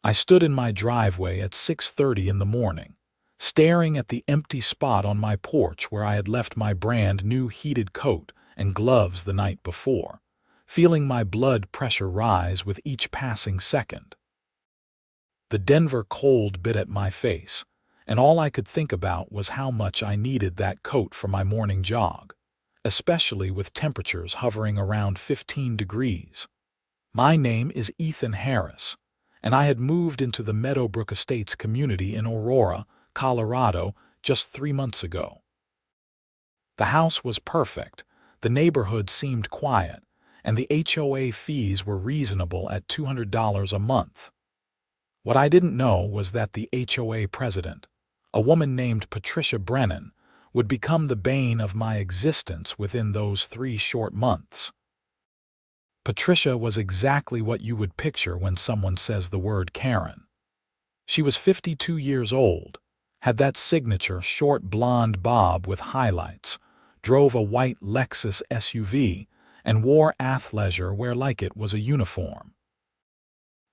I stood in my driveway at 6:30 in the morning, staring at the empty spot on my porch where I had left my brand new heated coat and gloves the night before, feeling my blood pressure rise with each passing second. The Denver cold bit at my face, and all I could think about was how much I needed that coat for my morning jog, especially with temperatures hovering around 15 degrees. My name is Ethan Harris, and I had moved into the Meadowbrook Estates community in Aurora, Colorado, just 3 months ago. The house was perfect, the neighborhood seemed quiet, and the HOA fees were reasonable at $200 a month. What I didn't know was that the HOA president, a woman named Patricia Brennan, would become the bane of my existence within those 3 short months. Patricia was exactly what you would picture when someone says the word Karen. She was 52 years old, had that signature short blonde bob with highlights, drove a white Lexus SUV, and wore athleisure wear like it was a uniform.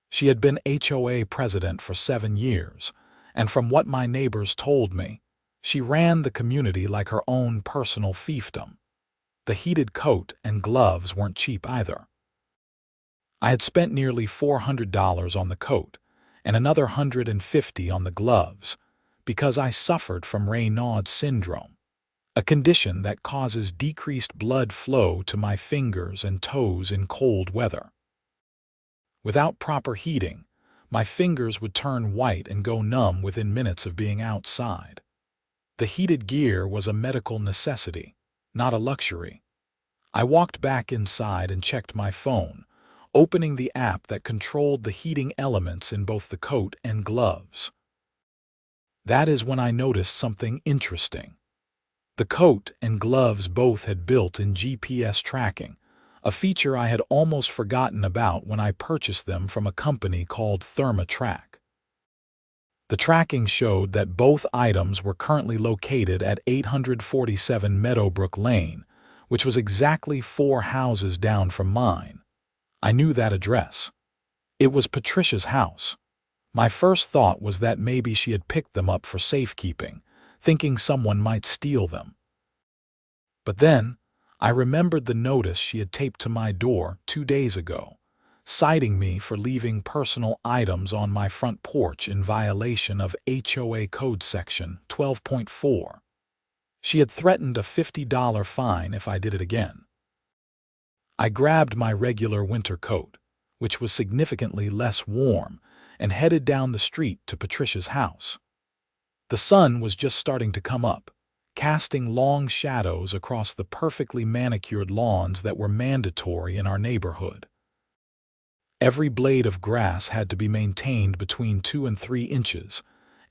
She had been HOA president for 7 years, and from what my neighbors told me, she ran the community like her own personal fiefdom. The heated coat and gloves weren't cheap either. I had spent nearly $400 on the coat and another $150 on the gloves because I suffered from Raynaud's syndrome, a condition that causes decreased blood flow to my fingers and toes in cold weather. Without proper heating, my fingers would turn white and go numb within minutes of being outside. The heated gear was a medical necessity, not a luxury. I walked back inside and checked my phone, opening the app that controlled the heating elements in both the coat and gloves. That is when I noticed something interesting. The coat and gloves both had built-in GPS tracking, a feature I had almost forgotten about when I purchased them from a company called ThermaTrack. The tracking showed that both items were currently located at 847 Meadowbrook Lane, which was exactly 4 houses down from mine. I knew that address. It was Patricia's house. My first thought was that maybe she had picked them up for safekeeping, thinking someone might steal them. But then, I remembered the notice she had taped to my door 2 days ago, citing me for leaving personal items on my front porch in violation of HOA Code Section 12.4. She had threatened a $50 fine if I did it again. I grabbed my regular winter coat, which was significantly less warm, and headed down the street to Patricia's house. The sun was just starting to come up, casting long shadows across the perfectly manicured lawns that were mandatory in our neighborhood. Every blade of grass had to be maintained between 2 and 3 inches.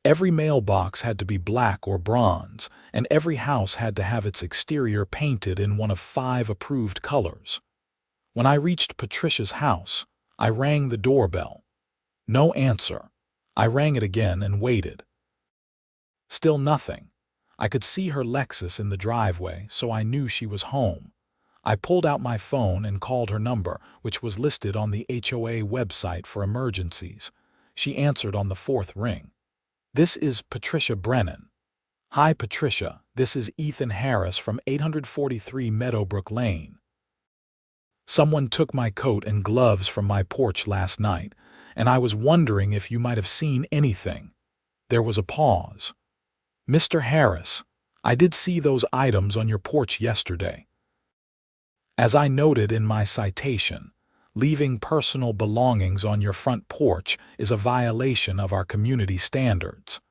Every mailbox had to be black or bronze, and every house had to have its exterior painted in one of 5 approved colors. When I reached Patricia's house, I rang the doorbell. No answer. I rang it again and waited. Still nothing. I could see her Lexus in the driveway, so I knew she was home. I pulled out my phone and called her number, which was listed on the HOA website for emergencies. She answered on the 4th ring. "This is Patricia Brennan." "Hi, Patricia. This is Ethan Harris from 843 Meadowbrook Lane. Someone took my coat and gloves from my porch last night, and I was wondering if you might have seen anything." There was a pause. "Mr. Harris, I did see those items on your porch yesterday. As I noted in my citation, leaving personal belongings on your front porch is a violation of our community standards.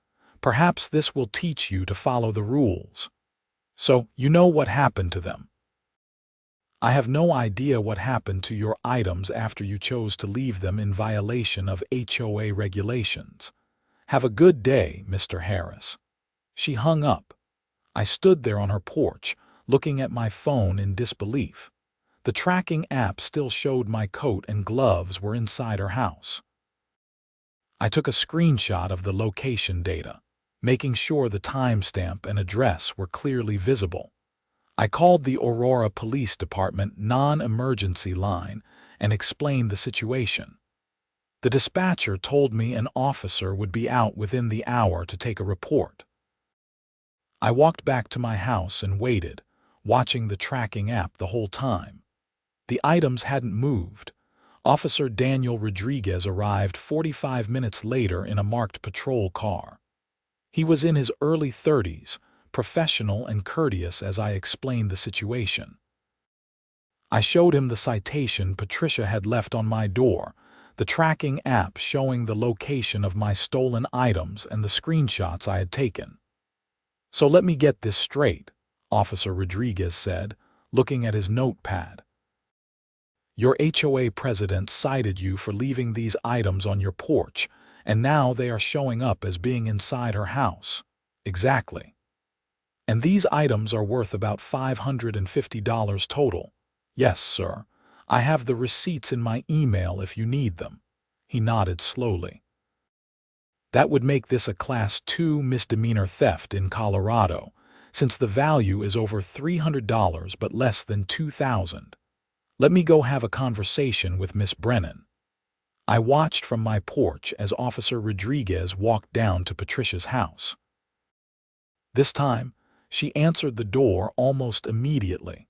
Perhaps this will teach you to follow the rules. So, you know what happened to them." "I have no idea what happened to your items after you chose to leave them in violation of HOA regulations. Have a good day, Mr. Harris." She hung up. I stood there on her porch, looking at my phone in disbelief. The tracking app still showed my coat and gloves were inside her house. I took a screenshot of the location data, making sure the timestamp and address were clearly visible. I called the Aurora Police Department non-emergency line and explained the situation. The dispatcher told me an officer would be out within the hour to take a report. I walked back to my house and waited, watching the tracking app the whole time. The items hadn't moved. Officer Daniel Rodriguez arrived 45 minutes later in a marked patrol car. He was in his early 30s, professional and courteous as I explained the situation. I showed him the citation Patricia had left on my door, the tracking app showing the location of my stolen items and the screenshots I had taken. "So let me get this straight," Officer Rodriguez said, looking at his notepad. "Your HOA president cited you for leaving these items on your porch, and now they are showing up as being inside her house." "Exactly. And these items are worth about $550 total." "Yes, sir. I have the receipts in my email if you need them." He nodded slowly. "That would make this a Class 2 misdemeanor theft in Colorado, since the value is over $300 but less than $2,000. Let me go have a conversation with Miss Brennan." I watched from my porch as Officer Rodriguez walked down to Patricia's house. This time, she answered the door almost immediately.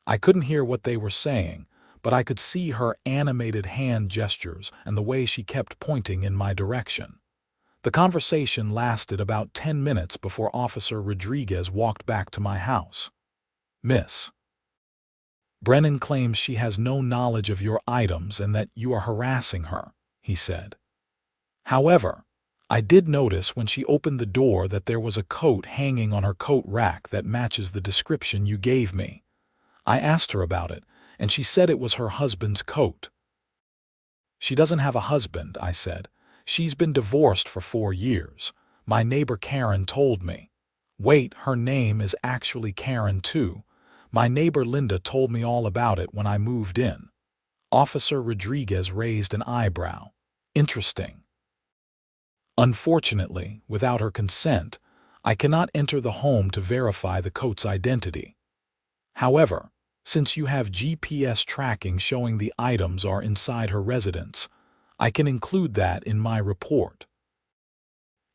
I couldn't hear what they were saying, but I could see her animated hand gestures and the way she kept pointing in my direction. The conversation lasted about 10 minutes before Officer Rodriguez walked back to my house. "Miss Brennan claims she has no knowledge of your items and that you are harassing her," he said. "However, I did notice when she opened the door that there was a coat hanging on her coat rack that matches the description you gave me. I asked her about it, and she said it was her husband's coat." "She doesn't have a husband," I said. "She's been divorced for 4 years. My neighbor Karen told me." "Wait, her name is actually Karen too. My neighbor Linda told me all about it when I moved in." Officer Rodriguez raised an eyebrow. "Interesting. Unfortunately, without her consent, I cannot enter the home to verify the coat's identity. However, since you have GPS tracking showing the items are inside her residence, I can include that in my report.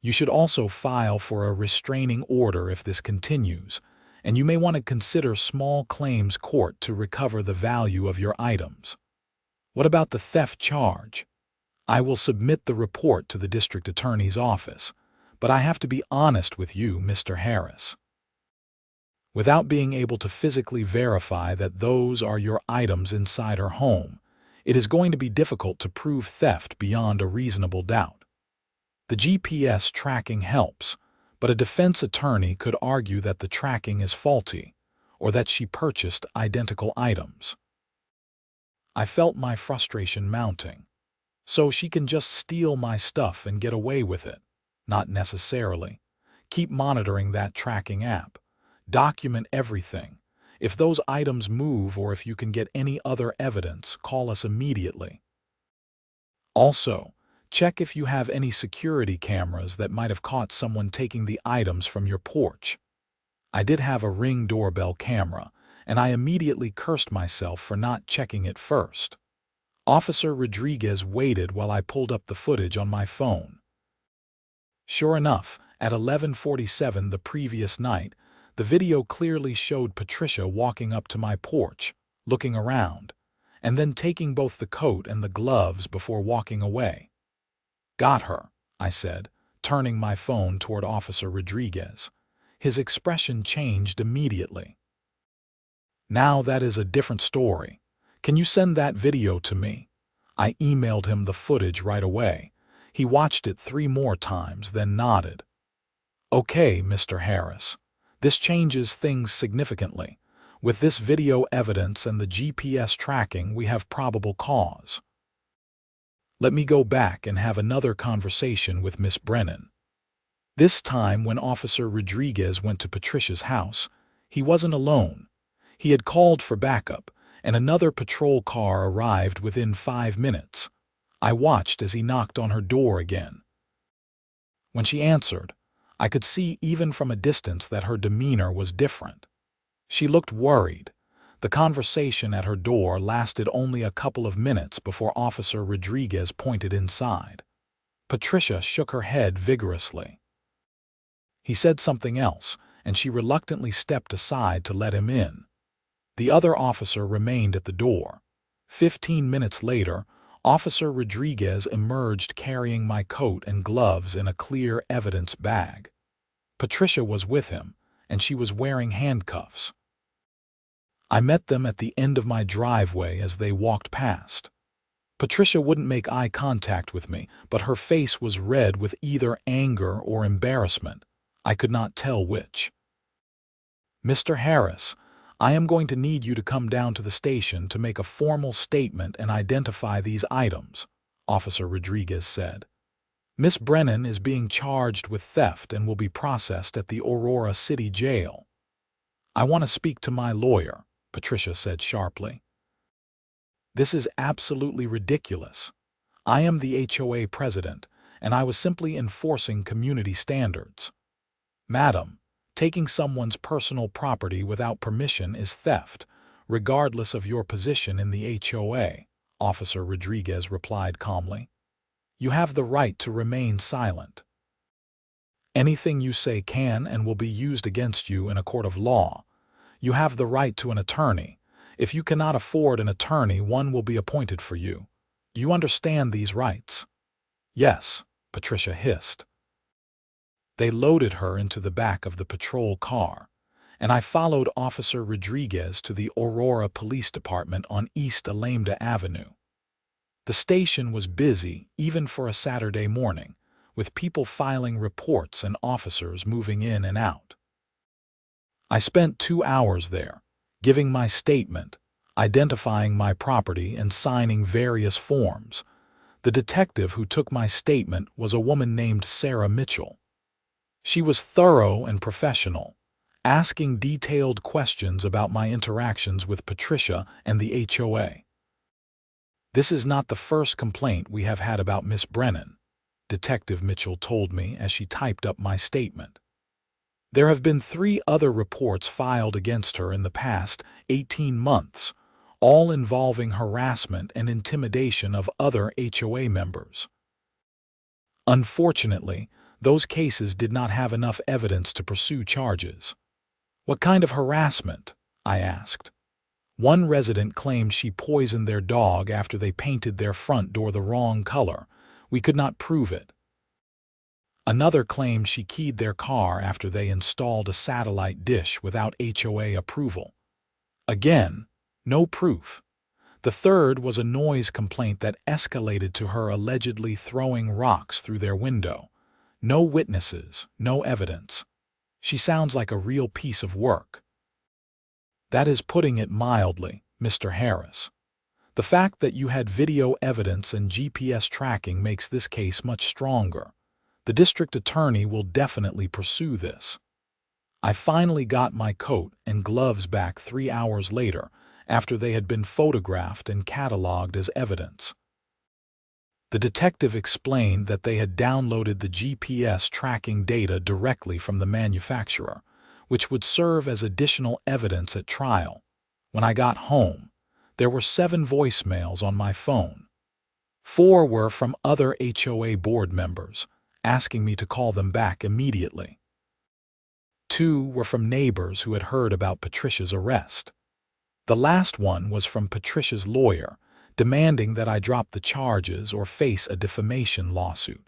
You should also file for a restraining order if this continues, and you may want to consider small claims court to recover the value of your items." "What about the theft charge?" "I will submit the report to the district attorney's office, but I have to be honest with you, Mr. Harris. Without being able to physically verify that those are your items inside her home, it is going to be difficult to prove theft beyond a reasonable doubt. The GPS tracking helps, but a defense attorney could argue that the tracking is faulty or that she purchased identical items." I felt my frustration mounting. "So she can just steal my stuff and get away with it?" "Not necessarily. Keep monitoring that tracking app. Document everything. If those items move or if you can get any other evidence, call us immediately. Also, check if you have any security cameras that might have caught someone taking the items from your porch." I did have a Ring doorbell camera, and I immediately cursed myself for not checking it first. Officer Rodriguez waited while I pulled up the footage on my phone. Sure enough, at 11:47 the previous night, the video clearly showed Patricia walking up to my porch, looking around, and then taking both the coat and the gloves before walking away. "Got her," I said, turning my phone toward Officer Rodriguez. His expression changed immediately. "Now that is a different story. Can you send that video to me?" I emailed him the footage right away. He watched it 3 more times, then nodded. "Okay, Mr. Harris. This changes things significantly. With this video evidence and the GPS tracking, we have probable cause. Let me go back and have another conversation with Miss Brennan." This time, when Officer Rodriguez went to Patricia's house, he wasn't alone. He had called for backup, and another patrol car arrived within 5 minutes. I watched as he knocked on her door again. When she answered, I could see even from a distance that her demeanor was different. She looked worried. The conversation at her door lasted only a couple of minutes before Officer Rodriguez pointed inside. Patricia shook her head vigorously. He said something else, and she reluctantly stepped aside to let him in. The other officer remained at the door. 15 minutes later, Officer Rodriguez emerged carrying my coat and gloves in a clear evidence bag. Patricia was with him, and she was wearing handcuffs. I met them at the end of my driveway as they walked past. Patricia wouldn't make eye contact with me, but her face was red with either anger or embarrassment. I could not tell which. "Mr. Harris, I am going to need you to come down to the station to make a formal statement and identify these items," Officer Rodriguez said. "Miss Brennan is being charged with theft and will be processed at the Aurora City Jail." "I want to speak to my lawyer," Patricia said sharply. "This is absolutely ridiculous. I am the HOA president, and I was simply enforcing community standards." "Madam, taking someone's personal property without permission is theft, regardless of your position in the HOA," Officer Rodriguez replied calmly. "You have the right to remain silent. Anything you say can and will be used against you in a court of law. You have the right to an attorney. If you cannot afford an attorney, one will be appointed for you. You understand these rights?" "Yes," Patricia hissed. They loaded her into the back of the patrol car, and I followed Officer Rodriguez to the Aurora Police Department on East Alameda Avenue. The station was busy, even for a Saturday morning, with people filing reports and officers moving in and out. I spent 2 hours there, giving my statement, identifying my property, and signing various forms. The detective who took my statement was a woman named Sarah Mitchell. She was thorough and professional, asking detailed questions about my interactions with Patricia and the HOA. "This is not the first complaint we have had about Miss Brennan," Detective Mitchell told me as she typed up my statement. "There have been 3 other reports filed against her in the past 18 months, all involving harassment and intimidation of other HOA members. Unfortunately, those cases did not have enough evidence to pursue charges." "What kind of harassment?" I asked. "One resident claimed she poisoned their dog after they painted their front door the wrong color. We could not prove it. Another claimed she keyed their car after they installed a satellite dish without HOA approval. Again, no proof. The third was a noise complaint that escalated to her allegedly throwing rocks through their window. No witnesses, no evidence. She sounds like a real piece of work." "That is putting it mildly, Mr. Harris. The fact that you had video evidence and GPS tracking makes this case much stronger. The district attorney will definitely pursue this." I finally got my coat and gloves back 3 hours later, after they had been photographed and cataloged as evidence. The detective explained that they had downloaded the GPS tracking data directly from the manufacturer, which would serve as additional evidence at trial. When I got home, there were 7 voicemails on my phone. 4 were from other HOA board members, asking me to call them back immediately. 2 were from neighbors who had heard about Patricia's arrest. The last one was from Patricia's lawyer, demanding that I drop the charges or face a defamation lawsuit.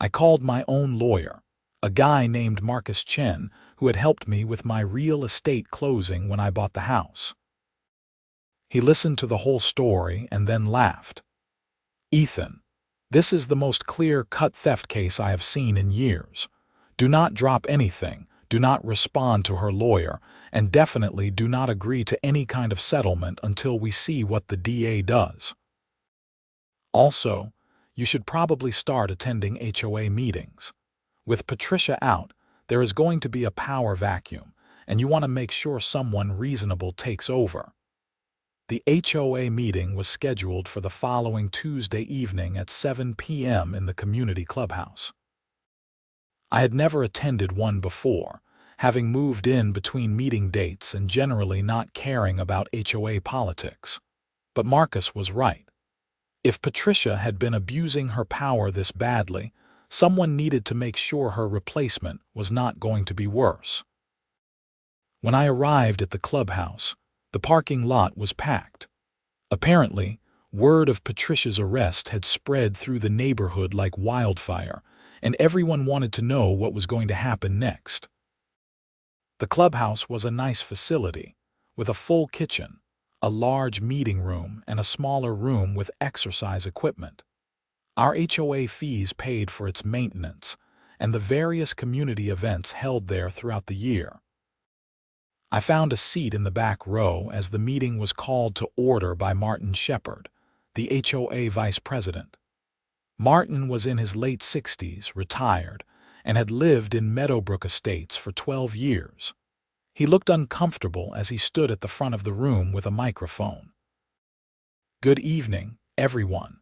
I called my own lawyer, a guy named Marcus Chen, who had helped me with my real estate closing when I bought the house. He listened to the whole story and then laughed. "Ethan, this is the most clear-cut theft case I have seen in years. Do not drop anything, do not respond to her lawyer, and definitely do not agree to any kind of settlement until we see what the DA does. Also, you should probably start attending HOA meetings. With Patricia out, there is going to be a power vacuum, and you want to make sure someone reasonable takes over." The HOA meeting was scheduled for the following Tuesday evening at 7 p.m. in the community clubhouse. I had never attended one before, having moved in between meeting dates and generally not caring about HOA politics. But Marcus was right. If Patricia had been abusing her power this badly, someone needed to make sure her replacement was not going to be worse. When I arrived at the clubhouse, the parking lot was packed. Apparently, word of Patricia's arrest had spread through the neighborhood like wildfire, and everyone wanted to know what was going to happen next. The clubhouse was a nice facility, with a full kitchen, a large meeting room, and a smaller room with exercise equipment. Our HOA fees paid for its maintenance and the various community events held there throughout the year. I found a seat in the back row as the meeting was called to order by Martin Shepard, the HOA vice president. Martin was in his late 60s, retired, and had lived in Meadowbrook Estates for 12 years. He looked uncomfortable as he stood at the front of the room with a microphone. "Good evening, everyone.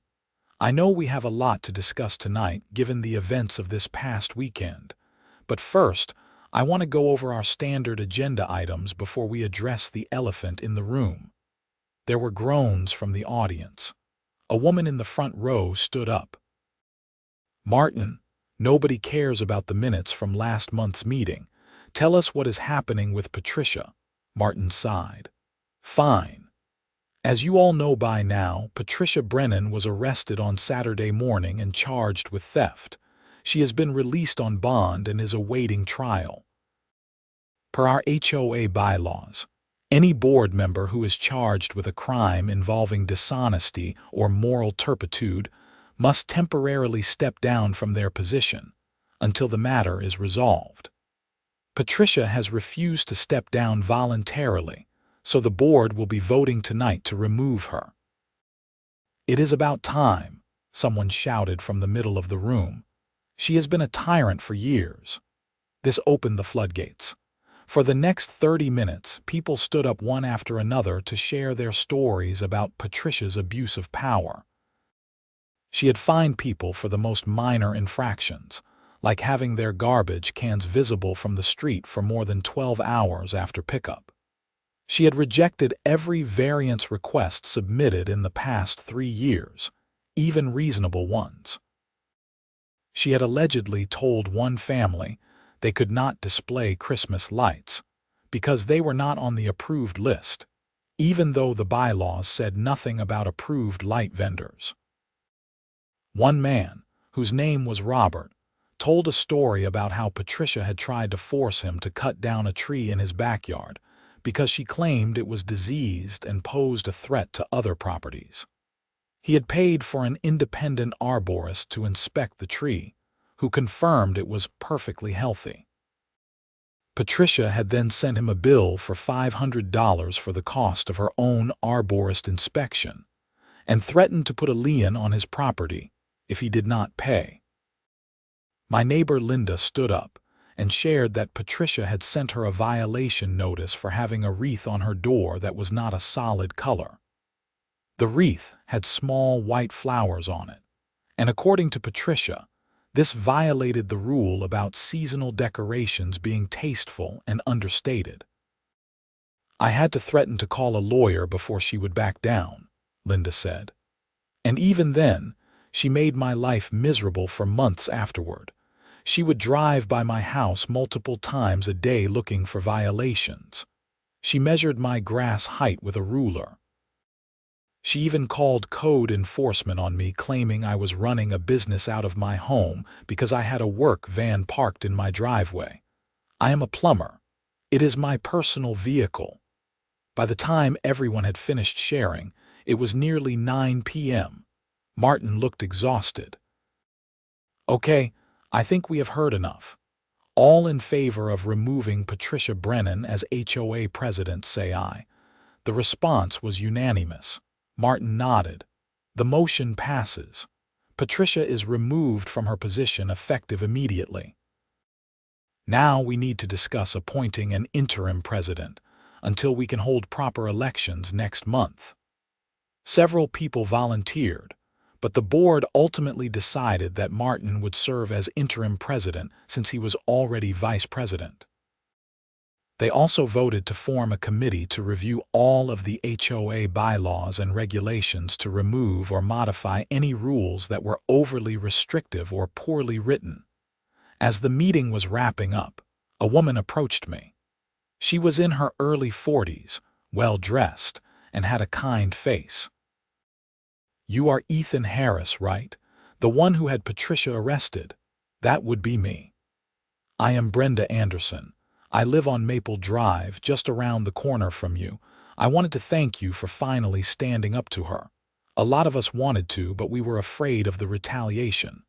I know we have a lot to discuss tonight given the events of this past weekend, but first, I want to go over our standard agenda items before we address the elephant in the room." There were groans from the audience. A woman in the front row stood up. "Martin, nobody cares about the minutes from last month's meeting. Tell us what is happening with Patricia." Martin sighed. "Fine. As you all know by now, Patricia Brennan was arrested on Saturday morning and charged with theft. She has been released on bond and is awaiting trial. Per our HOA bylaws, any board member who is charged with a crime involving dishonesty or moral turpitude must temporarily step down from their position until the matter is resolved. Patricia has refused to step down voluntarily, so the board will be voting tonight to remove her." "It is about time," someone shouted from the middle of the room. "She has been a tyrant for years." This opened the floodgates. For the next 30 minutes, people stood up one after another to share their stories about Patricia's abuse of power. She had fined people for the most minor infractions, like having their garbage cans visible from the street for more than 12 hours after pickup. She had rejected every variance request submitted in the past 3 years, even reasonable ones. She had allegedly told one family they could not display Christmas lights because they were not on the approved list, even though the bylaws said nothing about approved light vendors. One man, whose name was Robert, told a story about how Patricia had tried to force him to cut down a tree in his backyard because she claimed it was diseased and posed a threat to other properties. He had paid for an independent arborist to inspect the tree, who confirmed it was perfectly healthy. Patricia had then sent him a bill for $500 for the cost of her own arborist inspection and threatened to put a lien on his property if he did not pay. My neighbor Linda stood up and shared that Patricia had sent her a violation notice for having a wreath on her door that was not a solid color. The wreath had small white flowers on it, and according to Patricia, this violated the rule about seasonal decorations being tasteful and understated. "I had to threaten to call a lawyer before she would back down," Linda said. "And even then, she made my life miserable for months afterward. She would drive by my house multiple times a day looking for violations. She measured my grass height with a ruler. She even called code enforcement on me, claiming I was running a business out of my home because I had a work van parked in my driveway. I am a plumber. It is my personal vehicle." By the time everyone had finished sharing, it was nearly 9 p.m. Martin looked exhausted. "Okay, I think we have heard enough. All in favor of removing Patricia Brennan as HOA president, say aye." The response was unanimous. Martin nodded. "The motion passes. Patricia is removed from her position effective immediately. Now we need to discuss appointing an interim president until we can hold proper elections next month." Several people volunteered, but the board ultimately decided that Martin would serve as interim president since he was already vice president. They also voted to form a committee to review all of the HOA bylaws and regulations to remove or modify any rules that were overly restrictive or poorly written. As the meeting was wrapping up, a woman approached me. She was in her early 40s, well-dressed, and had a kind face. "You are Ethan Harris, right? The one who had Patricia arrested?" "That would be me." "I am Brenda Anderson. I live on Maple Drive, just around the corner from you. I wanted to thank you for finally standing up to her. A lot of us wanted to, but we were afraid of the retaliation."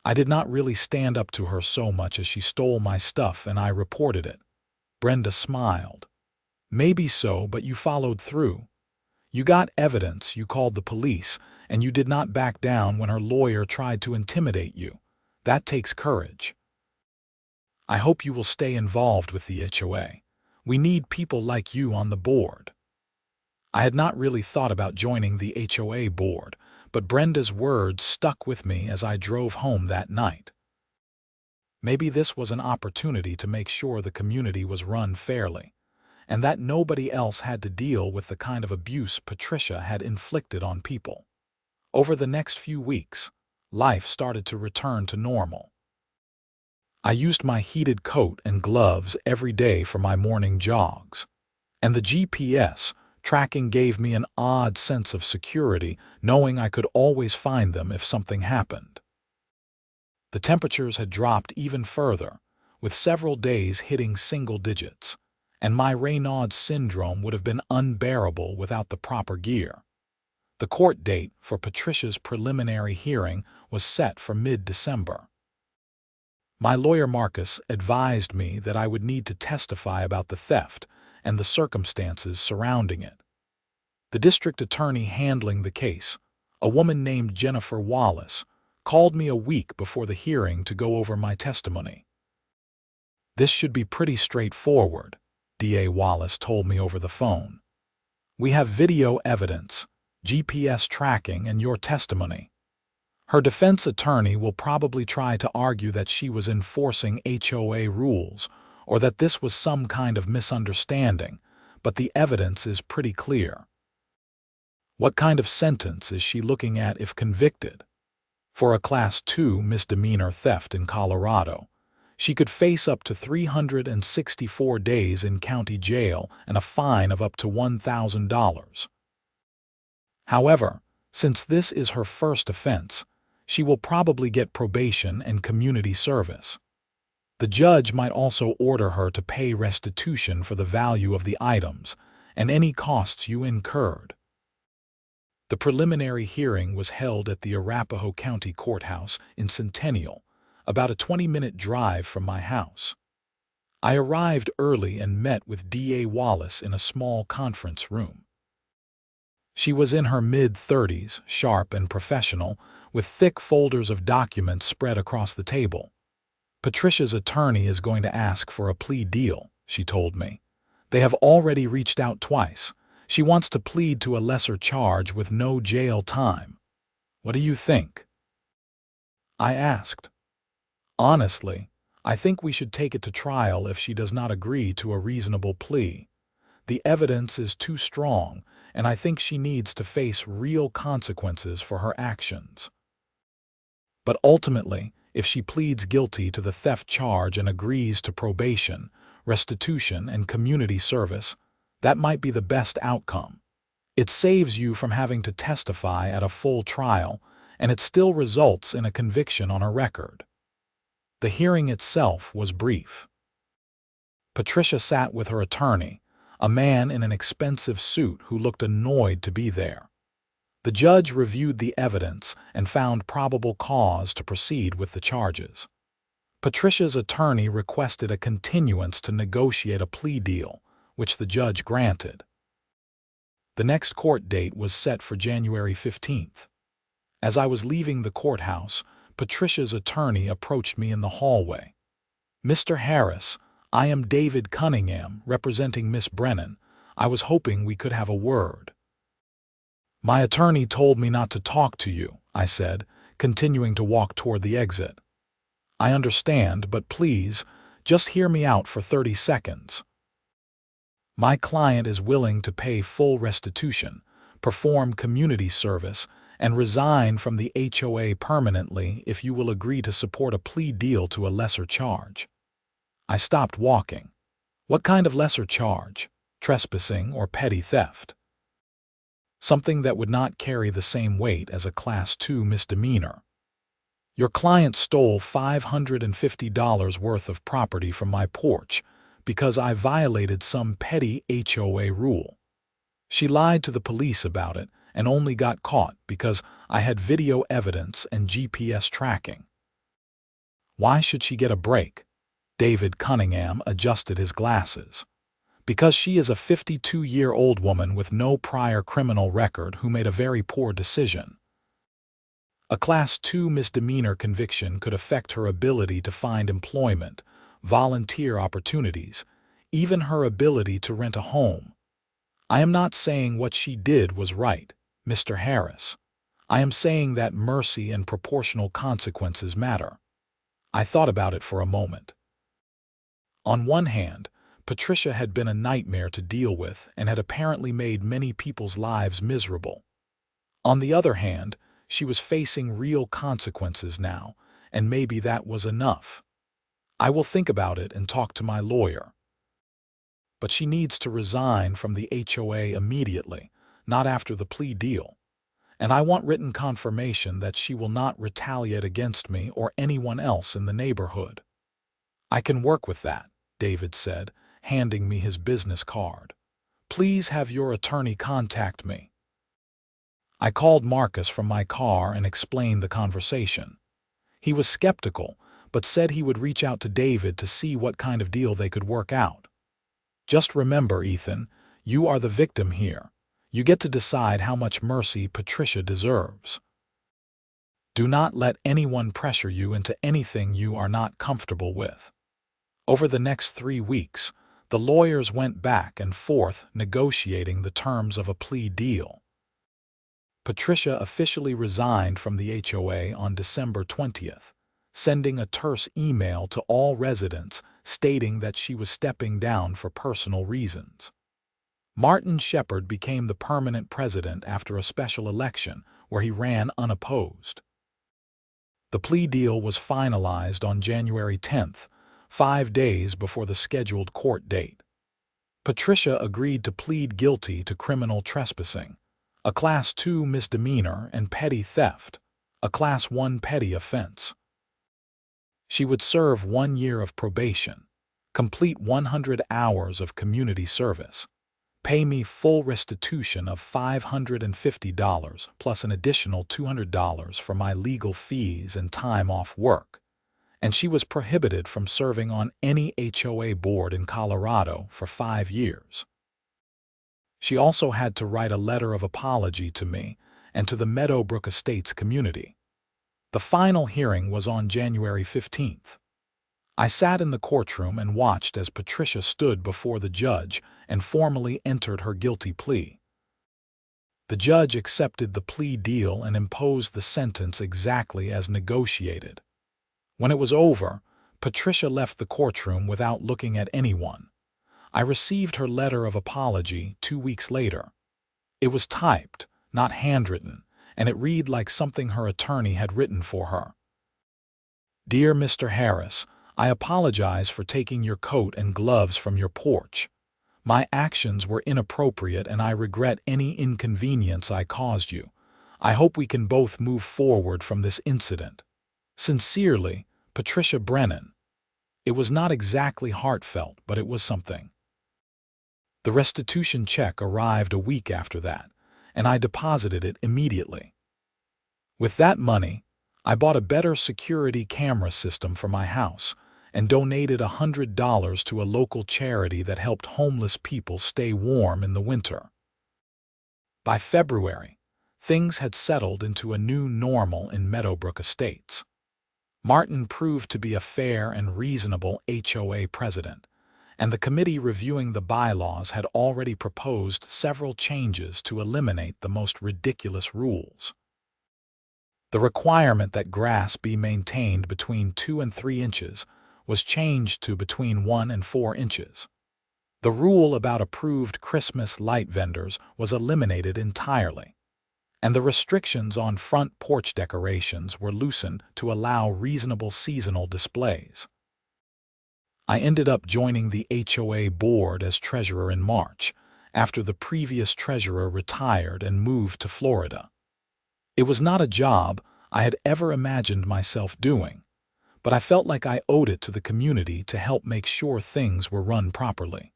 I did not really stand up to her so much as she stole my stuff and I reported it. Brenda smiled. "Maybe so, but you followed through. You got evidence, you called the police, and you did not back down when her lawyer tried to intimidate you. That takes courage. I hope you will stay involved with the HOA. We need people like you on the board." I had not really thought about joining the HOA board, but Brenda's words stuck with me as I drove home that night. Maybe this was an opportunity to make sure the community was run fairly, and that nobody else had to deal with the kind of abuse Patricia had inflicted on people. Over the next few weeks, life started to return to normal. I used my heated coat and gloves every day for my morning jogs, and the GPS tracking gave me an odd sense of security, knowing I could always find them if something happened. The temperatures had dropped even further, with several days hitting single digits, and my Raynaud's syndrome would have been unbearable without the proper gear. The court date for Patricia's preliminary hearing was set for mid-December. My lawyer Marcus advised me that I would need to testify about the theft and the circumstances surrounding it. The district attorney handling the case, a woman named Jennifer Wallace, called me a week before the hearing to go over my testimony. "This should be pretty straightforward," DA Wallace told me over the phone. "We have video evidence, GPS tracking, and your testimony." Her defense attorney will probably try to argue that she was enforcing HOA rules or that this was some kind of misunderstanding, but the evidence is pretty clear. What kind of sentence is she looking at if convicted? For a Class 2 misdemeanor theft in Colorado, she could face up to 364 days in county jail and a fine of up to $1,000. However, since this is her first offense, she will probably get probation and community service. The judge might also order her to pay restitution for the value of the items and any costs you incurred. The preliminary hearing was held at the Arapahoe County Courthouse in Centennial, about a 20-minute drive from my house. I arrived early and met with DA Wallace in a small conference room. She was in her mid-30s, sharp and professional, with thick folders of documents spread across the table. "Patricia's attorney is going to ask for a plea deal," she told me. "They have already reached out twice. She wants to plead to a lesser charge with no jail time. What do you think?" I asked. "Honestly, I think we should take it to trial if she does not agree to a reasonable plea. The evidence is too strong, and I think she needs to face real consequences for her actions. But ultimately, if she pleads guilty to the theft charge and agrees to probation, restitution, and community service, that might be the best outcome. It saves you from having to testify at a full trial, and it still results in a conviction on her record." The hearing itself was brief. Patricia sat with her attorney, a man in an expensive suit who looked annoyed to be there. The judge reviewed the evidence and found probable cause to proceed with the charges. Patricia's attorney requested a continuance to negotiate a plea deal, which the judge granted. The next court date was set for January 15th. As I was leaving the courthouse, Patricia's attorney approached me in the hallway. "Mr. Harris, I am David Cunningham, representing Miss Brennan. I was hoping we could have a word." "My attorney told me not to talk to you," I said, continuing to walk toward the exit. "I understand, but please, Just hear me out for 30 seconds. My client is willing to pay full restitution, perform community service, and resign from the HOA permanently if you will agree to support a plea deal to a lesser charge. I stopped walking. What kind of lesser charge? Trespassing or petty theft? Something that would not carry the same weight as a Class 2 misdemeanor. Your client stole $550 worth of property from my porch because I violated some petty HOA rule. She lied to the police about it and only got caught because I had video evidence and GPS tracking. Why should she get a break? David Cunningham adjusted his glasses. Because she is a 52-year-old woman with no prior criminal record who made a very poor decision. A Class 2 misdemeanor conviction could affect her ability to find employment, volunteer opportunities, even her ability to rent a home. I am not saying what she did was right, Mr. Harris. I am saying that mercy and proportional consequences matter. I thought about it for a moment. On one hand, Patricia had been a nightmare to deal with and had apparently made many people's lives miserable. On the other hand, she was facing real consequences now, and maybe that was enough. I will think about it and talk to my lawyer. But she needs to resign from the HOA immediately, not after the plea deal. And I want written confirmation that she will not retaliate against me or anyone else in the neighborhood. I can work with that, David said, handing me his business card. Please have your attorney contact me. I called Marcus from my car and explained the conversation. He was skeptical, but said he would reach out to David to see what kind of deal they could work out. Just remember, Ethan, you are the victim here. You get to decide how much mercy Patricia deserves. Do not let anyone pressure you into anything you are not comfortable with. Over the next 3 weeks, the lawyers went back and forth negotiating the terms of a plea deal. Patricia officially resigned from the HOA on December 20th, sending a terse email to all residents stating that she was stepping down for personal reasons. Martin Shepard became the permanent president after a special election where he ran unopposed. The plea deal was finalized on January 10th, 5 days before the scheduled court date. Patricia agreed to plead guilty to criminal trespassing, a Class 2 misdemeanor, and petty theft, a Class 1 petty offense. She would serve 1 year of probation, complete 100 hours of community service, pay me full restitution of $550 plus an additional $200 for my legal fees and time off work, and she was prohibited from serving on any HOA board in Colorado for 5 years. She also had to write a letter of apology to me and to the Meadowbrook Estates community. The final hearing was on January 15th. I sat in the courtroom and watched as Patricia stood before the judge and formally entered her guilty plea. The judge accepted the plea deal and imposed the sentence exactly as negotiated. When it was over, Patricia left the courtroom without looking at anyone. I received her letter of apology 2 weeks later. It was typed, not handwritten, and it read like something her attorney had written for her. Dear Mr. Harris, I apologize for taking your coat and gloves from your porch. My actions were inappropriate and I regret any inconvenience I caused you. I hope we can both move forward from this incident. Sincerely, Patricia Brennan. It was not exactly heartfelt, but it was something. The restitution check arrived a week after that, and I deposited it immediately. With that money, I bought a better security camera system for my house and donated $100 to a local charity that helped homeless people stay warm in the winter. By February, things had settled into a new normal in Meadowbrook Estates. Martin proved to be a fair and reasonable HOA president, and the committee reviewing the bylaws had already proposed several changes to eliminate the most ridiculous rules. The requirement that grass be maintained between 2 and 3 inches was changed to between 1 and 4 inches. The rule about approved Christmas light vendors was eliminated entirely, and the restrictions on front porch decorations were loosened to allow reasonable seasonal displays. I ended up joining the HOA board as treasurer in March, after the previous treasurer retired and moved to Florida. It was not a job I had ever imagined myself doing, but I felt like I owed it to the community to help make sure things were run properly.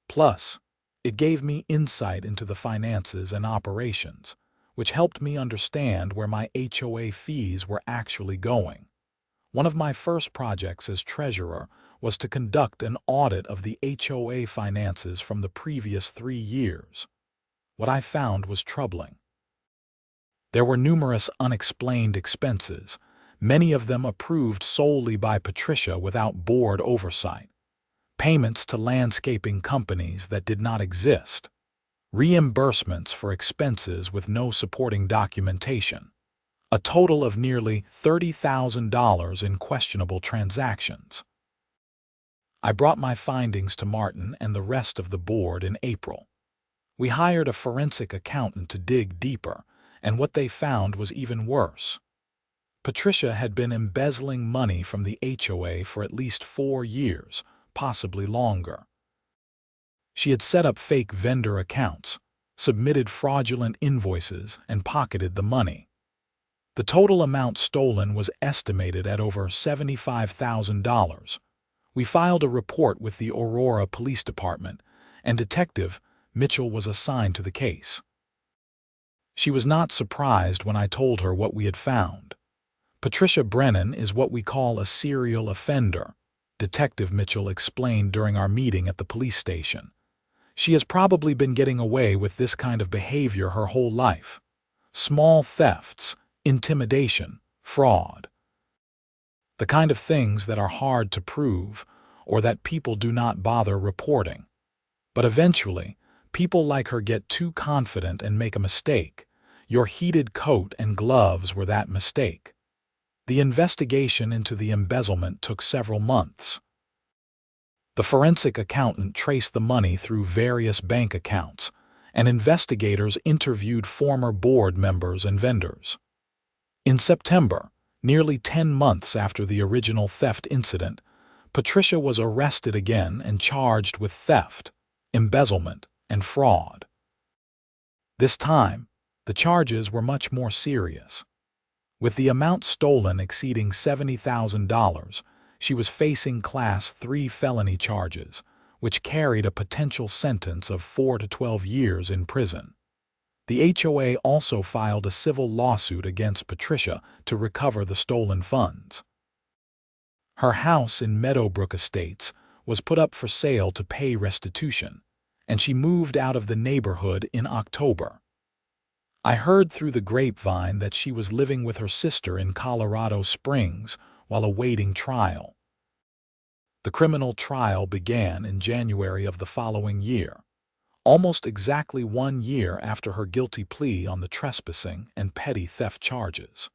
Plus, it gave me insight into the finances and operations, which helped me understand where my HOA fees were actually going. One of my first projects as treasurer was to conduct an audit of the HOA finances from the previous 3 years. What I found was troubling. There were numerous unexplained expenses, many of them approved solely by Patricia without board oversight. Payments to landscaping companies that did not exist, reimbursements for expenses with no supporting documentation, a total of nearly $30,000 in questionable transactions. I brought my findings to Martin and the rest of the board in April. We hired a forensic accountant to dig deeper, and what they found was even worse. Patricia had been embezzling money from the HOA for at least 4 years, possibly longer. She had set up fake vendor accounts, submitted fraudulent invoices, and pocketed the money. The total amount stolen was estimated at over $75,000. We filed a report with the Aurora Police Department, and Detective Mitchell was assigned to the case. She was not surprised when I told her what we had found. Patricia Brennan is what we call a serial offender, Detective Mitchell explained during our meeting at the police station. She has probably been getting away with this kind of behavior her whole life. Small thefts, intimidation, fraud. The kind of things that are hard to prove or that people do not bother reporting. But eventually, people like her get too confident and make a mistake. Your heated coat and gloves were that mistake. The investigation into the embezzlement took several months. The forensic accountant traced the money through various bank accounts, and investigators interviewed former board members and vendors. In September, nearly 10 months after the original theft incident, Patricia was arrested again and charged with theft, embezzlement, and fraud. This time, the charges were much more serious. With the amount stolen exceeding $70,000, she was facing Class 3 felony charges, which carried a potential sentence of 4 to 12 years in prison. The HOA also filed a civil lawsuit against Patricia to recover the stolen funds. Her house in Meadowbrook Estates was put up for sale to pay restitution, and she moved out of the neighborhood in October. I heard through the grapevine that she was living with her sister in Colorado Springs while awaiting trial. The criminal trial began in January of the following year, almost exactly 1 year after her guilty plea on the trespassing and petty theft charges.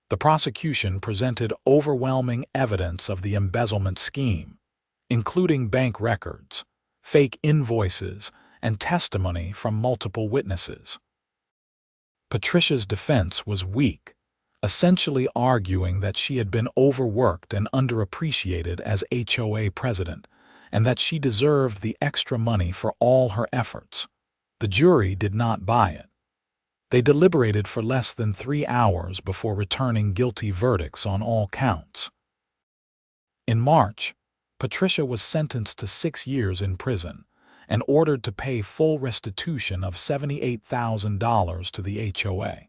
The prosecution presented overwhelming evidence of the embezzlement scheme, including bank records, fake invoices, and testimony from multiple witnesses. Patricia's defense was weak, essentially arguing that she had been overworked and underappreciated as HOA president, and that she deserved the extra money for all her efforts. The jury did not buy it. They deliberated for less than 3 hours before returning guilty verdicts on all counts. In March, Patricia was sentenced to 6 years in prison and ordered to pay full restitution of $78,000 to the HOA.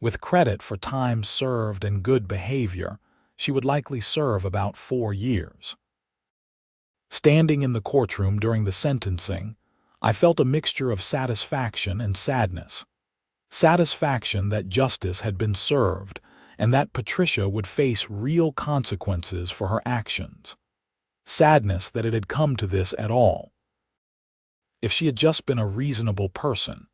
With credit for time served and good behavior, she would likely serve about 4 years. Standing in the courtroom during the sentencing, I felt a mixture of satisfaction and sadness. Satisfaction that justice had been served and that Patricia would face real consequences for her actions. Sadness that it had come to this at all. If she had just been a reasonable person,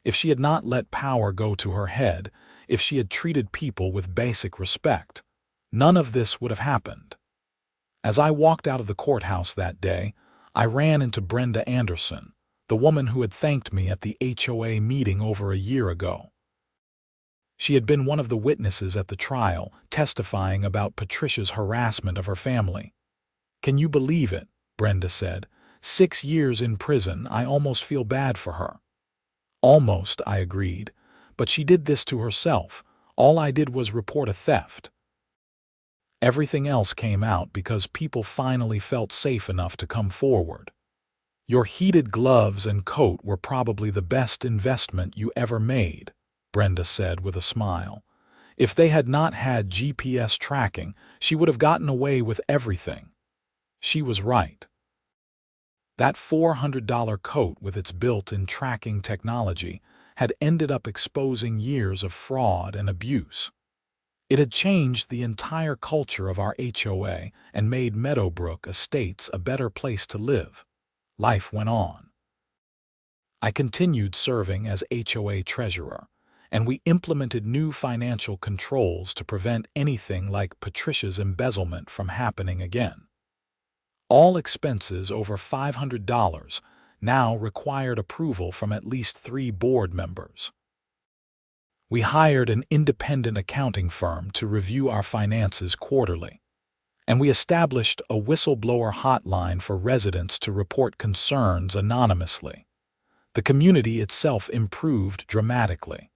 if she had not let power go to her head, if she had treated people with basic respect, None of this would have happened. As I walked out of the courthouse that day, I ran into Brenda Anderson, the woman who had thanked me at the HOA meeting over a year ago. She had been one of the witnesses at the trial, testifying about Patricia's harassment of her family. "Can you believe it?" Brenda said. "6 years in prison, I almost feel bad for her." "Almost," I agreed. "But she did this to herself. All I did was report a theft." Everything else came out because people finally felt safe enough to come forward. "Your heated gloves and coat were probably the best investment you ever made," Brenda said with a smile. "If they had not had GPS tracking, she would have gotten away with everything." She was right. That $400 coat with its built-in tracking technology had ended up exposing years of fraud and abuse. It had changed the entire culture of our HOA and made Meadowbrook Estates a better place to live. Life went on. I continued serving as HOA treasurer, and we implemented new financial controls to prevent anything like Patricia's embezzlement from happening again. All expenses over $500 now required approval from at least 3 board members. We hired an independent accounting firm to review our finances quarterly, and we established a whistleblower hotline for residents to report concerns anonymously. The community itself improved dramatically.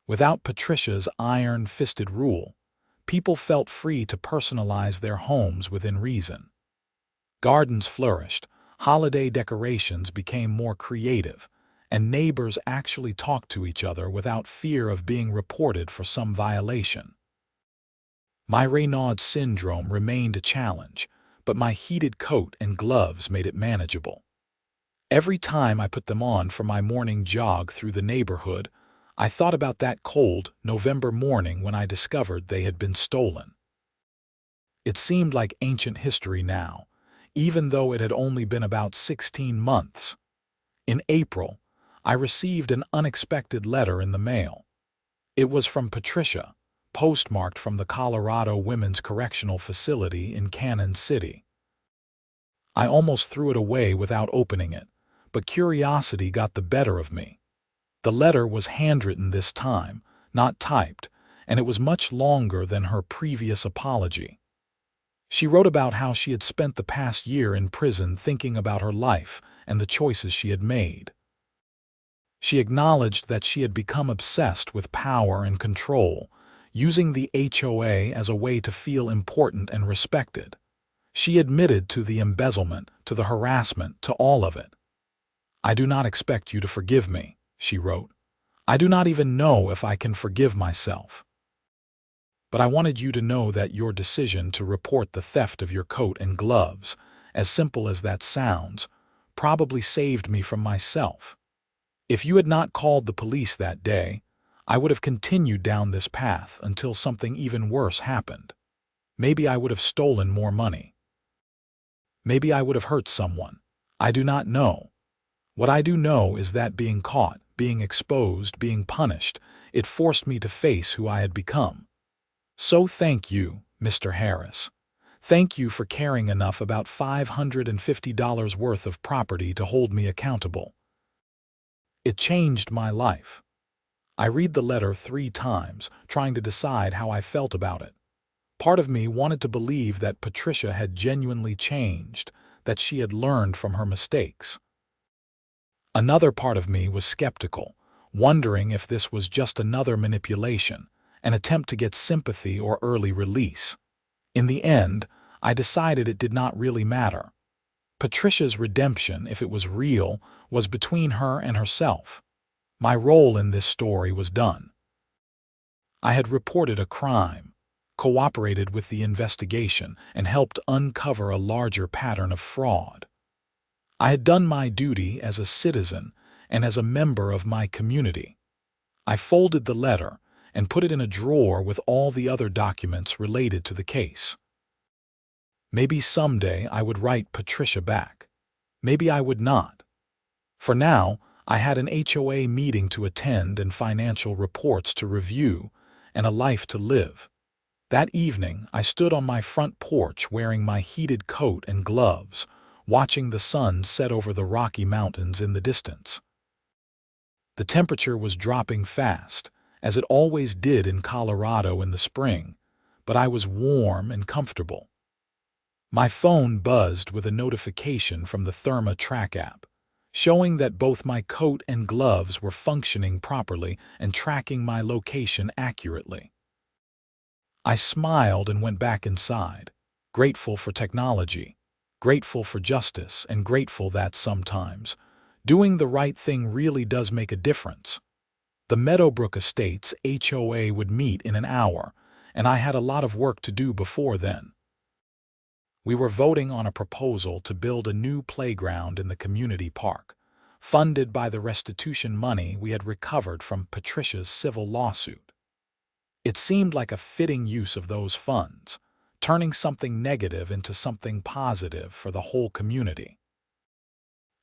Without Patricia's iron-fisted rule, people felt free to personalize their homes within reason. Gardens flourished, holiday decorations became more creative, and neighbors actually talked to each other without fear of being reported for some violation. My Raynaud syndrome remained a challenge, but my heated coat and gloves made it manageable. Every time I put them on for my morning jog through the neighborhood, I thought about that cold November morning when I discovered they had been stolen. It seemed like ancient history now, even though it had only been about 16 months. In April, I received an unexpected letter in the mail. It was from Patricia, postmarked from the Colorado Women's Correctional Facility in Cannon City. I almost threw it away without opening it, but curiosity got the better of me. The letter was handwritten this time, not typed, and it was much longer than her previous apology. She wrote about how she had spent the past year in prison thinking about her life and the choices she had made. She acknowledged that she had become obsessed with power and control, using the HOA as a way to feel important and respected. She admitted to the embezzlement, to the harassment, to all of it. "I do not expect you to forgive me," she wrote. "I do not even know if I can forgive myself. But I wanted you to know that your decision to report the theft of your coat and gloves, as simple as that sounds, probably saved me from myself. If you had not called the police that day, I would have continued down this path until something even worse happened. Maybe I would have stolen more money. Maybe I would have hurt someone. I do not know. What I do know is that being caught, being exposed, being punished, it forced me to face who I had become. So thank you, Mr. Harris. Thank you for caring enough about $550 worth of property to hold me accountable. It changed my life." I read the letter 3 times, trying to decide how I felt about it. Part of me wanted to believe that Patricia had genuinely changed, that she had learned from her mistakes. Another part of me was skeptical, wondering if this was just another manipulation, an attempt to get sympathy or early release. In the end, I decided it did not really matter. Patricia's redemption, if it was real, was between her and herself. My role in this story was done. I had reported a crime, cooperated with the investigation, and helped uncover a larger pattern of fraud. I had done my duty as a citizen and as a member of my community. I folded the letter and put it in a drawer with all the other documents related to the case. Maybe someday I would write Patricia back. Maybe I would not. For now, I had an HOA meeting to attend and financial reports to review and a life to live. That evening, I stood on my front porch wearing my heated coat and gloves, watching the sun set over the Rocky Mountains in the distance. The temperature was dropping fast, as it always did in Colorado in the spring, but I was warm and comfortable. My phone buzzed with a notification from the Therma Track app, showing that both my coat and gloves were functioning properly and tracking my location accurately. I smiled and went back inside, grateful for technology, grateful for justice, and grateful that sometimes doing the right thing really does make a difference. The Meadowbrook Estates HOA would meet in an hour, and I had a lot of work to do before then. We were voting on a proposal to build a new playground in the community park, funded by the restitution money we had recovered from Patricia's civil lawsuit. It seemed like a fitting use of those funds, turning something negative into something positive for the whole community.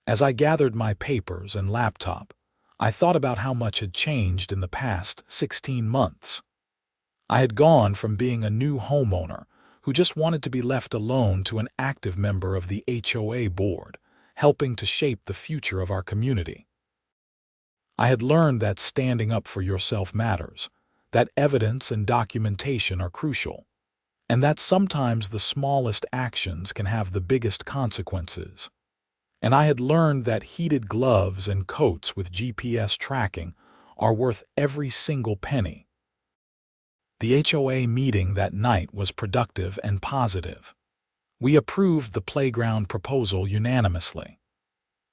As I gathered my papers and laptop, I thought about how much had changed in the past 16 months. I had gone from being a new homeowner who just wanted to be left alone to an active member of the HOA board, helping to shape the future of our community. I had learned that standing up for yourself matters, that evidence and documentation are crucial, and that sometimes the smallest actions can have the biggest consequences. And I had learned that heated gloves and coats with GPS tracking are worth every single penny. The HOA meeting that night was productive and positive. We approved the playground proposal unanimously.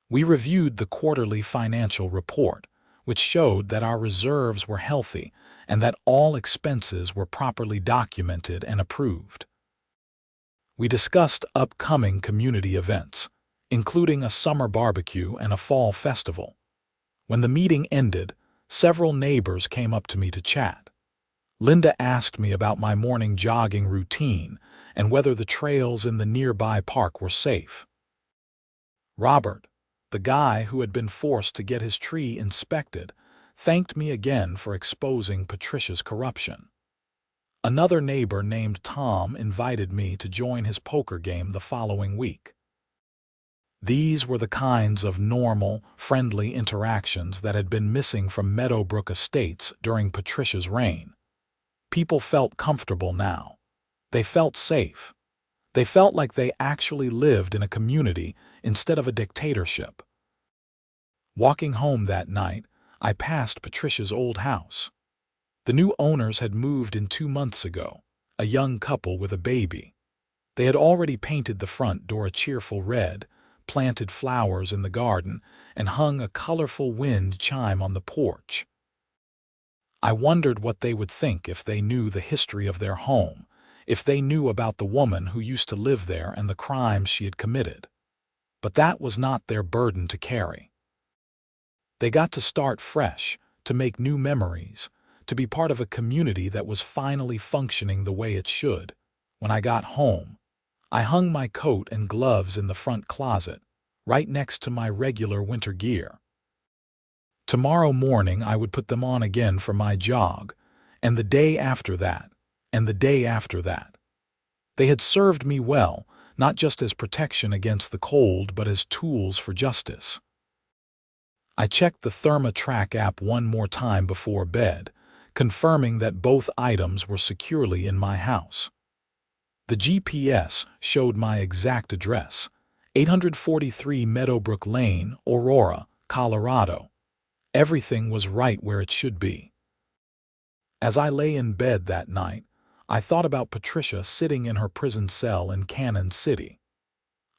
We reviewed the quarterly financial report, which showed that our reserves were healthy and that all expenses were properly documented and approved. We discussed upcoming community events, including a summer barbecue and a fall festival. When the meeting ended, several neighbors came up to me to chat. Linda asked me about my morning jogging routine and whether the trails in the nearby park were safe. Robert, the guy who had been forced to get his tree inspected, thanked me again for exposing Patricia's corruption. Another neighbor named Tom invited me to join his poker game the following week. These were the kinds of normal, friendly interactions that had been missing from Meadowbrook Estates during Patricia's reign. People felt comfortable now. They felt safe. They felt like they actually lived in a community instead of a dictatorship. Walking home that night, I passed Patricia's old house. The new owners had moved in 2 months ago, a young couple with a baby. They had already painted the front door a cheerful red, planted flowers in the garden, and hung a colorful wind chime on the porch. I wondered what they would think if they knew the history of their home, if they knew about the woman who used to live there and the crimes she had committed. But that was not their burden to carry. They got to start fresh, to make new memories, to be part of a community that was finally functioning the way it should. When I got home, I hung my coat and gloves in the front closet, right next to my regular winter gear. Tomorrow morning I would put them on again for my jog, and the day after that, and the day after that. They had served me well, not just as protection against the cold, but as tools for justice. I checked the Therma Track app one more time before bed, confirming that both items were securely in my house. The GPS showed my exact address, 843 Meadowbrook Lane, Aurora, Colorado. Everything was right where it should be. As I lay in bed that night, I thought about Patricia sitting in her prison cell in Cannon City.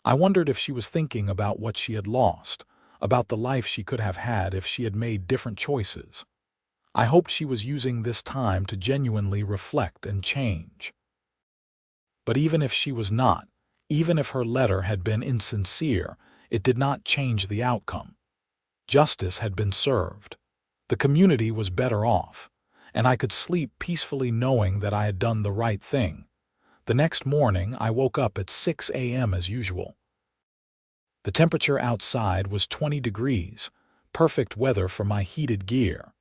I wondered if she was thinking about what she had lost, about the life she could have had if she had made different choices. I hoped she was using this time to genuinely reflect and change. But even if she was not, even if her letter had been insincere, it did not change the outcome. Justice had been served. The community was better off, and I could sleep peacefully knowing that I had done the right thing. The next morning, I woke up at 6 a.m. as usual. The temperature outside was 20 degrees, perfect weather for my heated gear.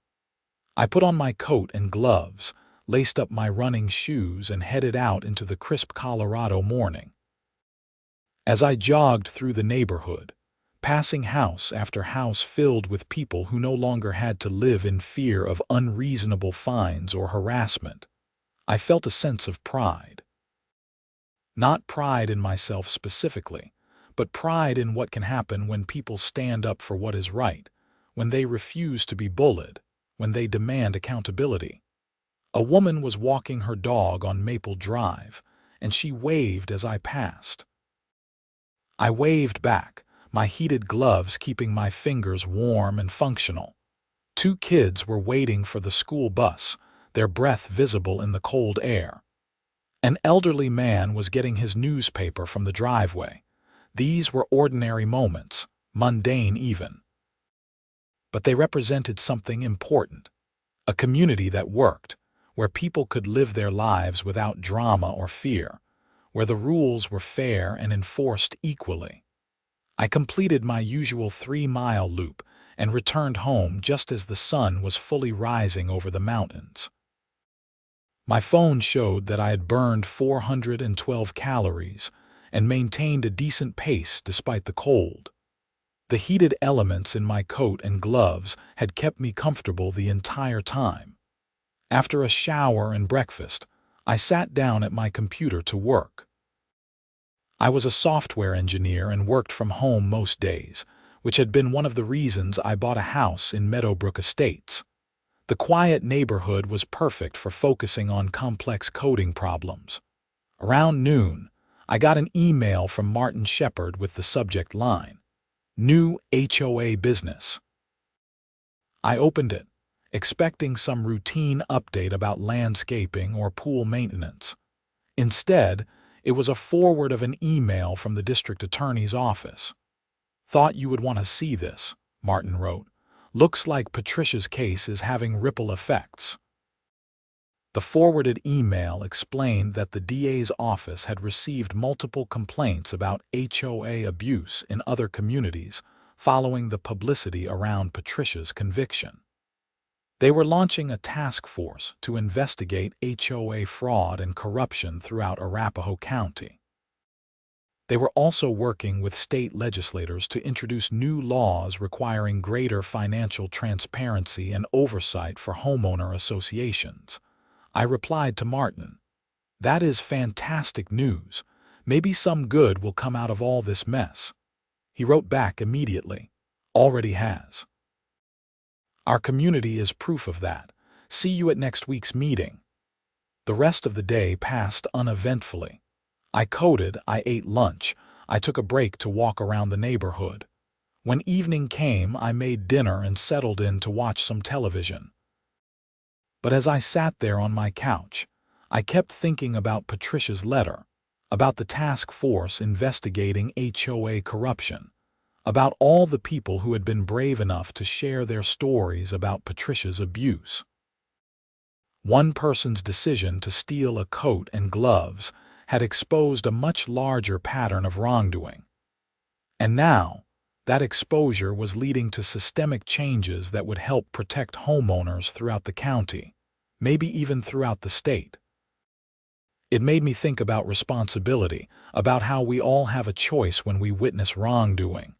I put on my coat and gloves, laced up my running shoes, and headed out into the crisp Colorado morning. As I jogged through the neighborhood, passing house after house filled with people who no longer had to live in fear of unreasonable fines or harassment, I felt a sense of pride. Not pride in myself specifically, but pride in what can happen when people stand up for what is right, when they refuse to be bullied, when they demand accountability. A woman was walking her dog on Maple Drive, and she waved as I passed. I waved back, my heated gloves keeping my fingers warm and functional. 2 kids were waiting for the school bus, their breath visible in the cold air. An elderly man was getting his newspaper from the driveway. These were ordinary moments, mundane even. But they represented something important. A community that worked, where people could live their lives without drama or fear, where the rules were fair and enforced equally. I completed my usual 3-mile loop and returned home just as the sun was fully rising over the mountains. My phone showed that I had burned 412 calories and maintained a decent pace despite the cold. The heated elements in my coat and gloves had kept me comfortable the entire time. After a shower and breakfast, I sat down at my computer to work. I was a software engineer and worked from home most days, which had been one of the reasons I bought a house in Meadowbrook Estates. The quiet neighborhood was perfect for focusing on complex coding problems. Around noon, I got an email from Martin Shepard with the subject line, "New HOA Business." I opened it, expecting some routine update about landscaping or pool maintenance. Instead, it was a forward of an email from the district attorney's office. "Thought you would want to see this," Martin wrote. "Looks like Patricia's case is having ripple effects." The forwarded email explained that the DA's office had received multiple complaints about HOA abuse in other communities following the publicity around Patricia's conviction. They were launching a task force to investigate HOA fraud and corruption throughout Arapahoe County. They were also working with state legislators to introduce new laws requiring greater financial transparency and oversight for homeowner associations. I replied to Martin, "That is fantastic news. Maybe some good will come out of all this mess." He wrote back immediately, "Already has. Our community is proof of that. See you at next week's meeting." The rest of the day passed uneventfully. I coded, I ate lunch, I took a break to walk around the neighborhood. When evening came, I made dinner and settled in to watch some television. But as I sat there on my couch, I kept thinking about Patricia's letter, about the task force investigating HOA corruption, about all the people who had been brave enough to share their stories about Patricia's abuse. One person's decision to steal a coat and gloves had exposed a much larger pattern of wrongdoing. And now, that exposure was leading to systemic changes that would help protect homeowners throughout the county, maybe even throughout the state. It made me think about responsibility, about how we all have a choice when we witness wrongdoing.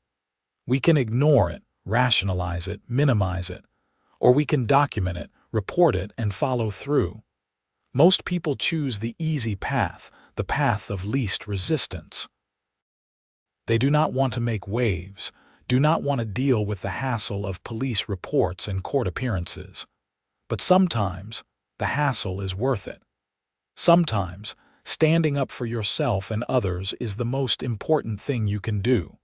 We can ignore it, rationalize it, minimize it, or we can document it, report it, and follow through. Most people choose the easy path, the path of least resistance. They do not want to make waves, do not want to deal with the hassle of police reports and court appearances. But sometimes, the hassle is worth it. Sometimes, standing up for yourself and others is the most important thing you can do.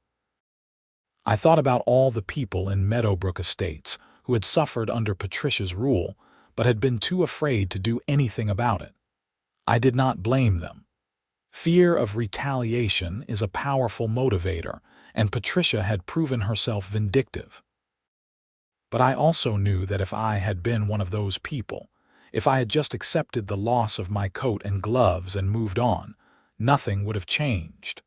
I thought about all the people in Meadowbrook Estates who had suffered under Patricia's rule, but had been too afraid to do anything about it. I did not blame them. Fear of retaliation is a powerful motivator, and Patricia had proven herself vindictive. But I also knew that if I had been one of those people, if I had just accepted the loss of my coat and gloves and moved on, nothing would have changed.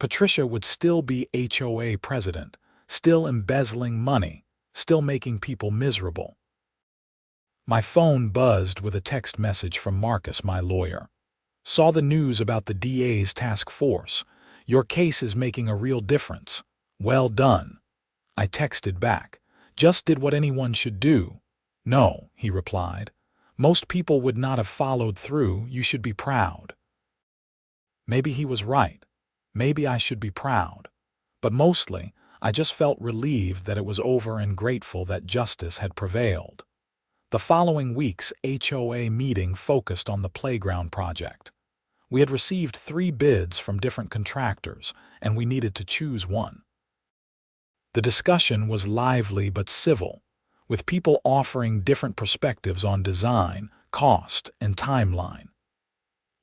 Patricia would still be HOA president, still embezzling money, still making people miserable. My phone buzzed with a text message from Marcus, my lawyer. Saw the news about the DA's task force. Your case is making a real difference. Well done. I texted back. Just did what anyone should do. No, he replied. Most people would not have followed through. You should be proud. Maybe he was right. Maybe I should be proud. But mostly, I just felt relieved that it was over and grateful that justice had prevailed. The following week's HOA meeting focused on the playground project. We had received 3 bids from different contractors, and we needed to choose one. The discussion was lively but civil, with people offering different perspectives on design, cost, and timeline.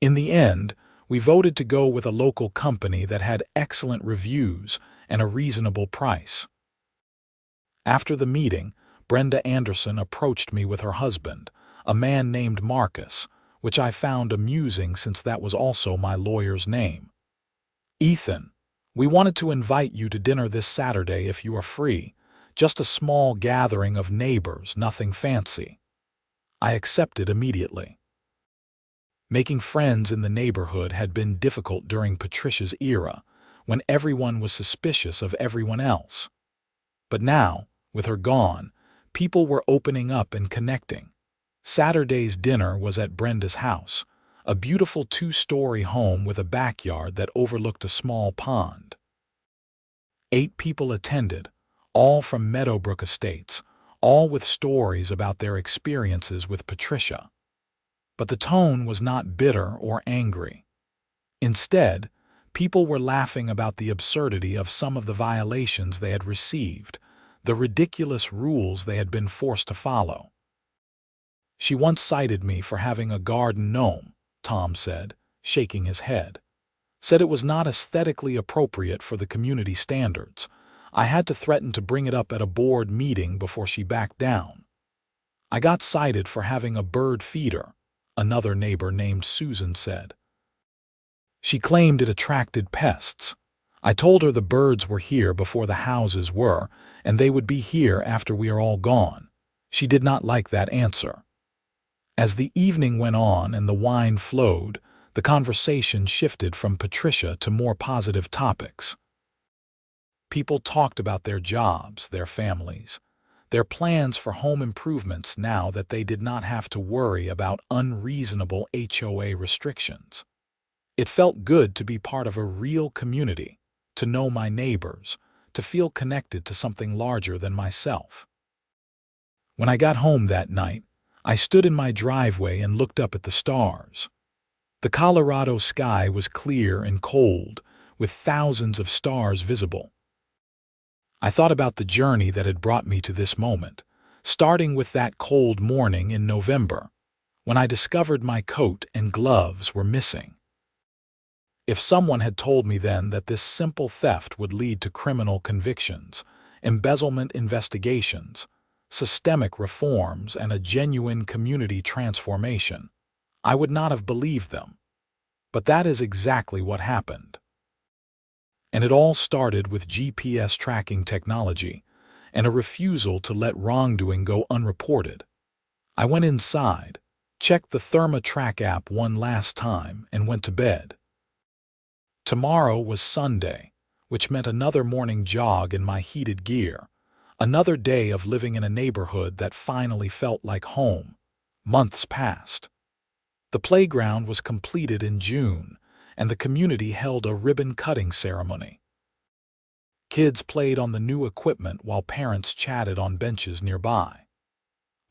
In the end, we voted to go with a local company that had excellent reviews and a reasonable price. After the meeting, Brenda Anderson approached me with her husband, a man named Marcus, which I found amusing since that was also my lawyer's name. Ethan, we wanted to invite you to dinner this Saturday if you are free, just a small gathering of neighbors, nothing fancy. I accepted immediately. Making friends in the neighborhood had been difficult during Patricia's era, when everyone was suspicious of everyone else. But now, with her gone, people were opening up and connecting. Saturday's dinner was at Brenda's house, a beautiful 2-story home with a backyard that overlooked a small pond. 8 people attended, all from Meadowbrook Estates, all with stories about their experiences with Patricia. But the tone was not bitter or angry. Instead, people were laughing about the absurdity of some of the violations they had received, the ridiculous rules they had been forced to follow. She once cited me for having a garden gnome, Tom said, shaking his head. Said it was not aesthetically appropriate for the community standards. I had to threaten to bring it up at a board meeting before she backed down. I got cited for having a bird feeder, another neighbor named Susan said. She claimed it attracted pests. I told her the birds were here before the houses were, and they would be here after we are all gone. She did not like that answer. As the evening went on and the wine flowed, the conversation shifted from Patricia to more positive topics. People talked about their jobs, their families, their plans for home improvements now that they did not have to worry about unreasonable HOA restrictions. It felt good to be part of a real community, to know my neighbors, to feel connected to something larger than myself. When I got home that night, I stood in my driveway and looked up at the stars. The Colorado sky was clear and cold, with thousands of stars visible. I thought about the journey that had brought me to this moment, starting with that cold morning in November, when I discovered my coat and gloves were missing. If someone had told me then that this simple theft would lead to criminal convictions, embezzlement investigations, systemic reforms, and a genuine community transformation, I would not have believed them. But that is exactly what happened. And it all started with GPS tracking technology and a refusal to let wrongdoing go unreported. I went inside, checked the ThermaTrack app one last time, and went to bed. Tomorrow was Sunday, which meant another morning jog in my heated gear, another day of living in a neighborhood that finally felt like home. Months passed. The playground was completed in June, and the community held a ribbon-cutting ceremony. Kids played on the new equipment while parents chatted on benches nearby.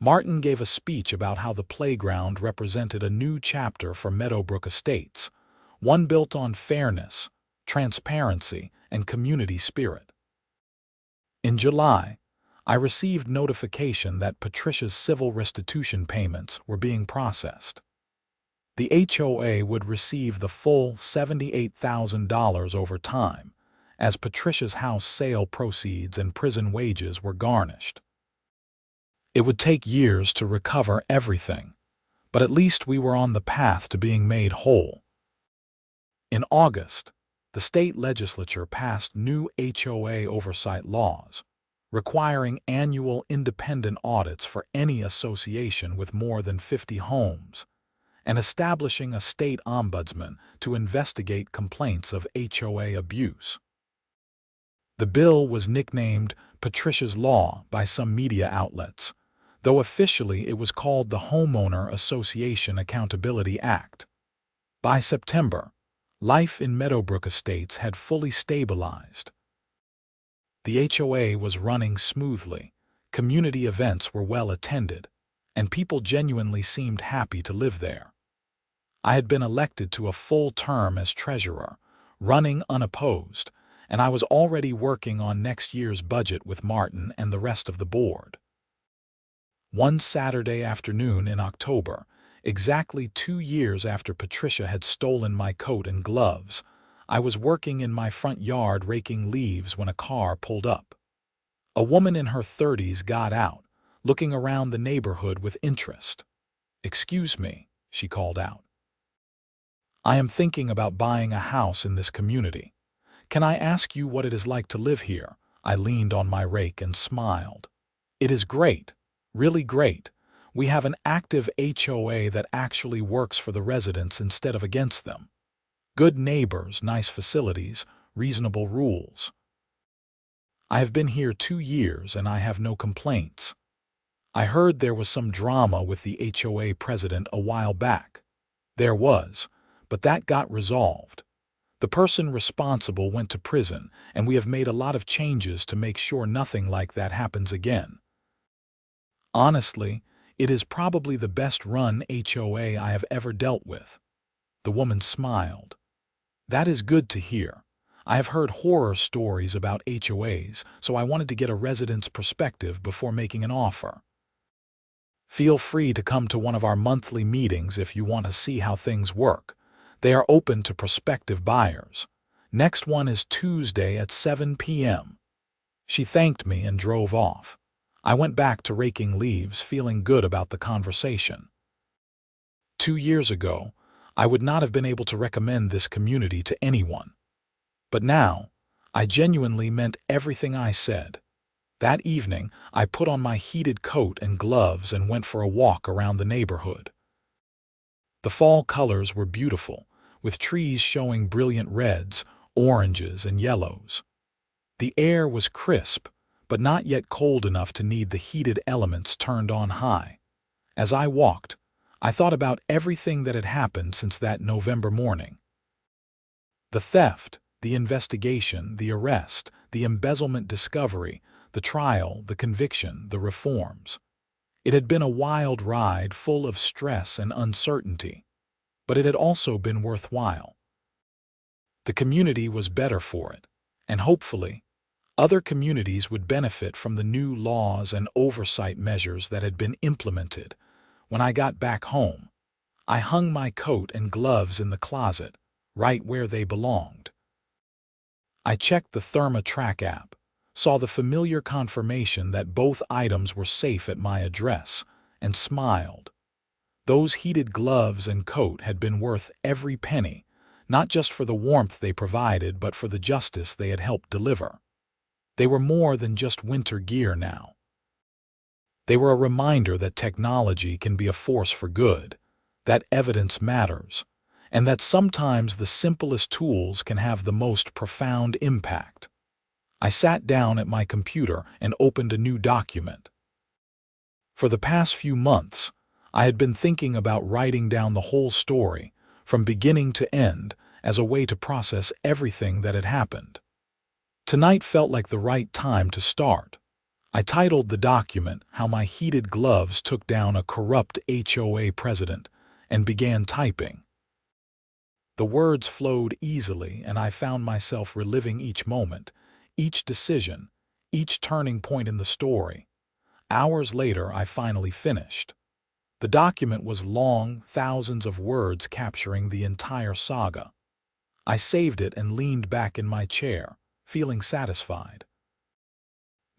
Martin gave a speech about how the playground represented a new chapter for Meadowbrook Estates, one built on fairness, transparency, and community spirit. In July, I received notification that Patricia's civil restitution payments were being processed. The HOA would receive the full $78,000 over time, as Patricia's house sale proceeds and prison wages were garnished. It would take years to recover everything, but at least we were on the path to being made whole. In August, the state legislature passed new HOA oversight laws, requiring annual independent audits for any association with more than 50 homes, and establishing a state ombudsman to investigate complaints of HOA abuse. The bill was nicknamed Patricia's Law by some media outlets, though officially it was called the Homeowner Association Accountability Act. By September, life in Meadowbrook Estates had fully stabilized. The HOA was running smoothly, community events were well attended, and people genuinely seemed happy to live there. I had been elected to a full term as treasurer, running unopposed, and I was already working on next year's budget with Martin and the rest of the board. One Saturday afternoon in October, exactly 2 years after Patricia had stolen my coat and gloves, I was working in my front yard raking leaves when a car pulled up. A woman in her 30s got out, looking around the neighborhood with interest. "Excuse me," she called out. "I am thinking about buying a house in this community. Can I ask you what it is like to live here?" I leaned on my rake and smiled. "It is great, really great. We have an active HOA that actually works for the residents instead of against them. Good neighbors, nice facilities, reasonable rules. I have been here 2 years and I have no complaints. I heard there was some drama with the HOA president a while back. There was, but that got resolved. The person responsible went to prison, and we have made a lot of changes to make sure nothing like that happens again. Honestly, it is probably the best-run HOA I have ever dealt with." The woman smiled. "That is good to hear. I have heard horror stories about HOAs, so I wanted to get a resident's perspective before making an offer. Feel free to come to one of our monthly meetings if you want to see how things work. They are open to prospective buyers. Next one is Tuesday at 7 p.m. She thanked me and drove off. I went back to raking leaves, feeling good about the conversation. 2 years ago, I would not have been able to recommend this community to anyone. But now, I genuinely meant everything I said. That evening, I put on my heated coat and gloves and went for a walk around the neighborhood. The fall colors were beautiful, with trees showing brilliant reds, oranges, and yellows. The air was crisp, but not yet cold enough to need the heated elements turned on high. As I walked, I thought about everything that had happened since that November morning. The theft, the investigation, the arrest, the embezzlement discovery, the trial, the conviction, the reforms. It had been a wild ride full of stress and uncertainty, but it had also been worthwhile. The community was better for it, and hopefully, other communities would benefit from the new laws and oversight measures that had been implemented. When I got back home, I hung my coat and gloves in the closet, right where they belonged. I checked the ThermaTrack app, saw the familiar confirmation that both items were safe at my address, and smiled. Those heated gloves and coat had been worth every penny, not just for the warmth they provided, but for the justice they had helped deliver. They were more than just winter gear now. They were a reminder that technology can be a force for good, that evidence matters, and that sometimes the simplest tools can have the most profound impact. I sat down at my computer and opened a new document. For the past few months, I had been thinking about writing down the whole story, from beginning to end, as a way to process everything that had happened. Tonight felt like the right time to start. I titled the document "How My Heated Gloves Took Down a Corrupt HOA President," and began typing. The words flowed easily, and I found myself reliving each moment, each decision, each turning point in the story. Hours later, I finally finished. The document was long, thousands of words capturing the entire saga. I saved it and leaned back in my chair, feeling satisfied.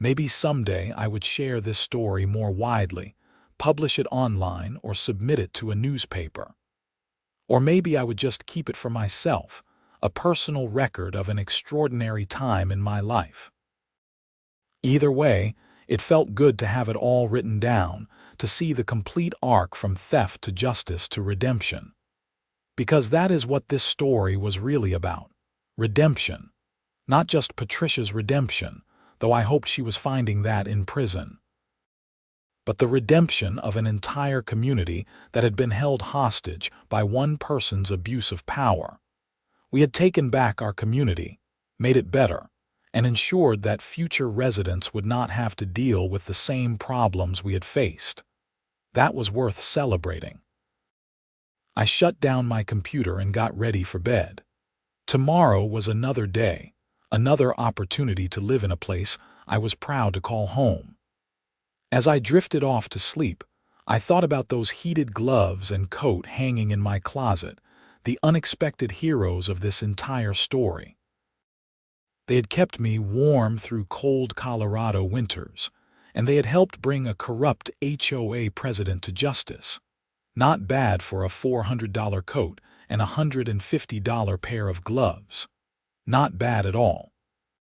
Maybe someday I would share this story more widely, publish it online, or submit it to a newspaper. Or maybe I would just keep it for myself, a personal record of an extraordinary time in my life. Either way, it felt good to have it all written down, to see the complete arc from theft to justice to redemption. Because that is what this story was really about. Redemption. Not just Patricia's redemption, though I hoped she was finding that in prison, but the redemption of an entire community that had been held hostage by one person's abuse of power. We had taken back our community, made it better, and ensured that future residents would not have to deal with the same problems we had faced. That was worth celebrating. I shut down my computer and got ready for bed. Tomorrow was another day, another opportunity to live in a place I was proud to call home. As I drifted off to sleep, I thought about those heated gloves and coat hanging in my closet, the unexpected heroes of this entire story. They had kept me warm through cold Colorado winters, and they had helped bring a corrupt HOA president to justice. Not bad for a $400 coat and a $150 pair of gloves. Not bad at all.